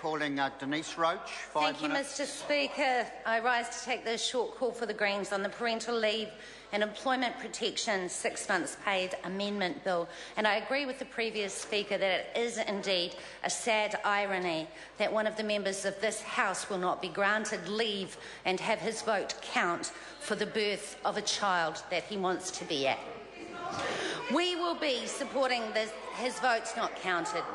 calling Denise Roach. Thank you, Mr Speaker. I rise to take this short call for the Greens on the Parental Leave and Employment Protection 6 months paid amendment bill. And I agree with the previous speaker that it is indeed a sad irony that one of the members of this House will not be granted leave and have his vote count for the birth of a child that he wants to be at. We will be supporting this, his vote's not counted.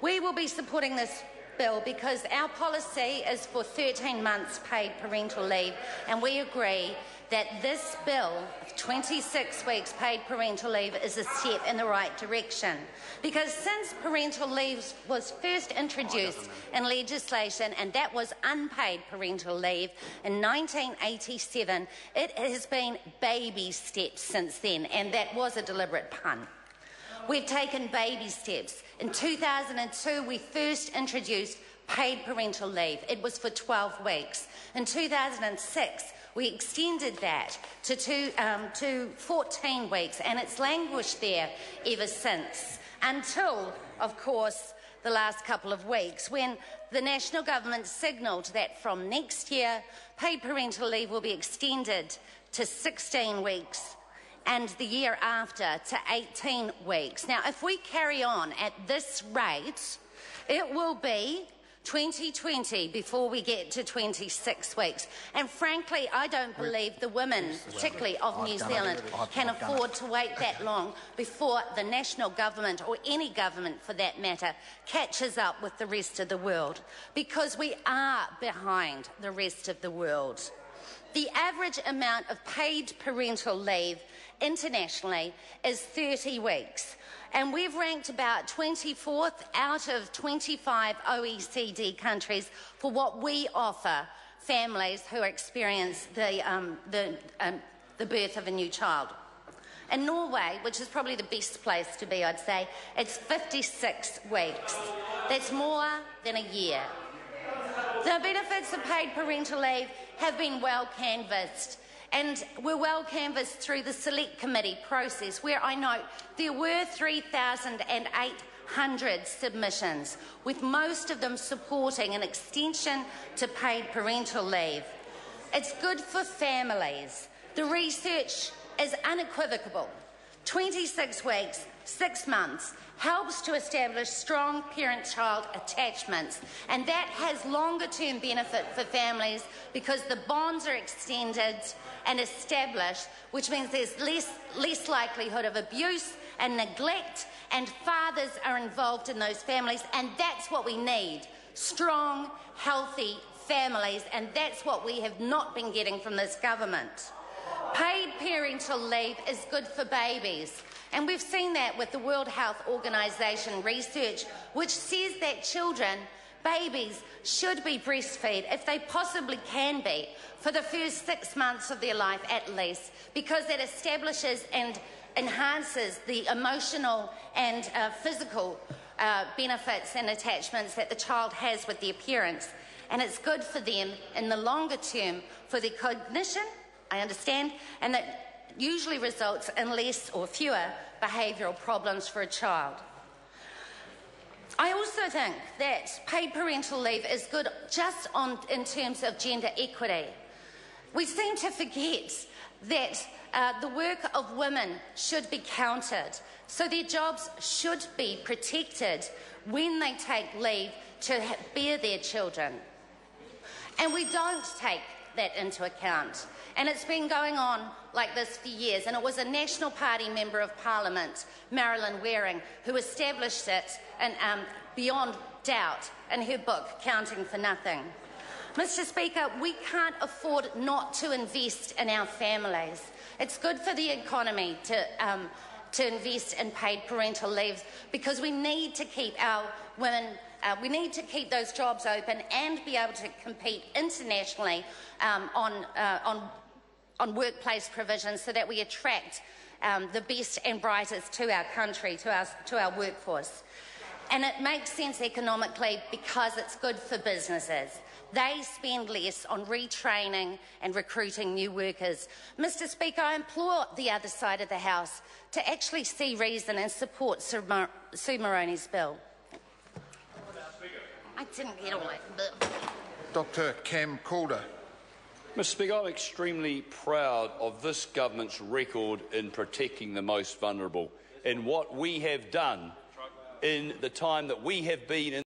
We will be supporting this bill because our policy is for 13 months paid parental leave, and we agree that this bill of 26 weeks paid parental leave is a step in the right direction. Because since parental leave was first introduced in legislation, and that was unpaid parental leave in 1987, it has been baby steps since then, and that was a deliberate pun. We've taken baby steps. In 2002, we first introduced paid parental leave. It was for 12 weeks. In 2006, we extended that to 14 weeks, and it's languished there ever since, until, of course, the last couple of weeks, when the national government signalled that from next year, paid parental leave will be extended to 16 weeks, and the year after to 18 weeks. Now, if we carry on at this rate, it will be 2020 before we get to 26 weeks. And frankly, I don't believe the women, particularly of New Zealand, can afford to wait that long before the national government, or any government for that matter, catches up with the rest of the world, because we are behind the rest of the world. The average amount of paid parental leave internationally is 30 weeks. And we've ranked about 24th out of 25 OECD countries for what we offer families who experience the birth of a new child. In Norway, which is probably the best place to be, I'd say, it's 56 weeks. That's more than a year. The benefits of paid parental leave have been well canvassed, and were well canvassed through the Select Committee process, where I note there were 3,800 submissions, with most of them supporting an extension to paid parental leave. It's good for families. The research is unequivocal. 26 weeks, 6 months, helps to establish strong parent-child attachments, and that has longer-term benefit for families because the bonds are extended and established, which means there's less likelihood of abuse and neglect, and fathers are involved in those families, and that's what we need, strong, healthy families, and that's what we have not been getting from this government. Paid parental leave is good for babies. And we've seen that with the World Health Organization research, which says that children, babies, should be breastfed, if they possibly can be, for the first 6 months of their life at least, because it establishes and enhances the emotional and physical benefits and attachments that the child has with their parents. And it's good for them in the longer term for their cognition, I understand, and that usually results in less or fewer behavioural problems for a child. I also think that paid parental leave is good just in terms of gender equity. We seem to forget that the work of women should be counted, so their jobs should be protected when they take leave to bear their children. And we don't take that into account. And it's been going on like this for years. And it was a National Party Member of Parliament, Marilyn Waring, who established it beyond doubt in her book, Counting for Nothing. Mr Speaker, we can't afford not to invest in our families. It's good for the economy to invest in paid parental leave, because we need to keep our women, we need to keep those jobs open and be able to compete internationally on workplace provisions, so that we attract the best and brightest to our country, to our workforce. And it makes sense economically because it's good for businesses. They spend less on retraining and recruiting new workers. Mr Speaker, I implore the other side of the House to actually see reason and support Sue Moroney's bill. I didn't get all it. Dr. Cam Calder. Mr. Speaker, I'm extremely proud of this government's record in protecting the most vulnerable and what we have done in the time that we have been in